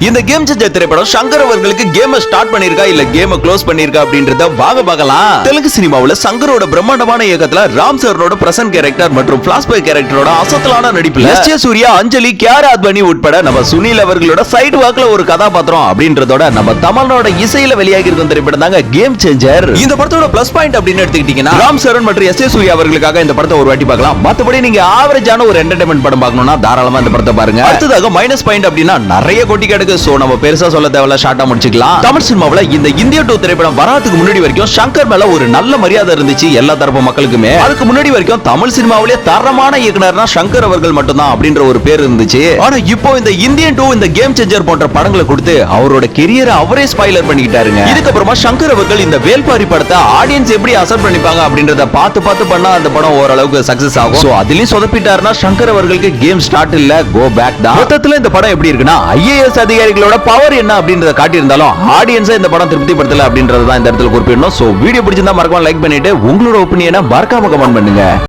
இந்த game changer திரைப்படம் சங்கர் அவர்களுக்கு கேம் ஸ்டார்ட் பண்ணிருக்கா இல்ல கேம் க்ளோஸ் பண்ணிருக்கா அப்படின்றத வாங்க பார்க்கலாம். தெலுங்கு சினிமாவுல சங்கரோட பிரம்மாண்டமான இயக்கத்துல ராம் சரணோட பிரசன்ட் கேரக்டர் மற்றும் பிளாஷ்பேக் கேரக்டரோட அசத்தலான நடிப்புல எஸ்.ஏ. சூர்யா, அஞ்சலி, கியாரா அத்வானி உட்பட நம்ம சுனில் அவர்களோட சைடு வாக்ல ஒரு கதாபாத்திரம் அப்படின்றதோட நம்ம தமிழனோட இசையில வெளியாகி இருக்கும் திரைப்படம் தாங்க கேம் சேஞ்சர். இந்த படத்தோட பிளஸ் பாயிண்ட் அப்படின்னு எடுத்துக்கிட்டீங்கன்னா ராம் சரண் மற்றும் எஸ்.ஏ. சூர்யா அவர்களுக்காக இந்த படத்தை ஒரு வாட்டி பார்க்கலாம். மத்தபடி நீங்க ஆவரேஜான ஒரு என்டர்டைன்மெண்ட் படம் பார்க்கணும்னா தாராளமா இந்த படத்தை பாருங்க. அடுத்ததாக மைனஸ் பாயிண்ட் அப்படின்னா நிறைய கொட்டி கிடக்கு. சோ நம்ம பெருசா சொல்ல தேவையில்ல, ஷார்ட்டா முடிச்சுக்கலாம். தமிழ் சினிமாவுல இந்த இந்தியா 2 திரைப்படம் வராதுக்கு முன்னாடி வரைக்கும் சங்கர் மேல ஒரு நல்ல மரியாதை இருந்துச்சு எல்லா தரப்பு மக்களுக்குமே. அதுக்கு முன்னாடி வரைக்கும் தமிழ் சினிமாவிலே தரமான இயக்குனர்னா சங்கர் அவர்கள் மட்டும்தான் அப்படின்ற ஒரு பேர் இருந்துச்சு. ஆனா இப்போ இந்த இந்தியன் 2 இந்த கேம் சேஞ்சர் போன்ற படங்களை கொடுத்து அவரோட கெரியரை அவரே ஸ்பாயிலர் பண்ணிக்கிட்டாருங்க. இதுக்கப்புறமா சங்கர் அவர்கள் இந்த வேல்பாரி படத்தை ஆடியன்ஸ் எப்படி அசெப்ட் பண்ணிப்பாங்க அப்படின்றத பார்த்து பார்த்து பண்ணா அந்த படம் ஓரளவுக்கு சக்சஸ் ஆகும். சோ அதிலயும் சொதப்பிட்டாருன்னா சங்கர் அவர்களுக்கு கேம் ஸ்டார்ட் இல்ல, கோ பேக் தான். மொத்தத்துல இந்த படம் எப்படி இருக்குன்னா ஐஏஎஸ் அதிகாரிகளோட பவர் என்ன அப்படின்றத காட்டியிருந்தாலும் ஆடியன்ஸை இந்த படம் திருப்திப்படுத்தல அப்படின்றத தான் இந்த இடத்துல குறிப்பிடணும். சோ வீடியோ பிடிச்சிருந்தா மறக்காம லைக் பண்ணிட்டு உங்களோட ஒப்பீனியனை மறக்காம கமெண்ட் பண்ணுங்க.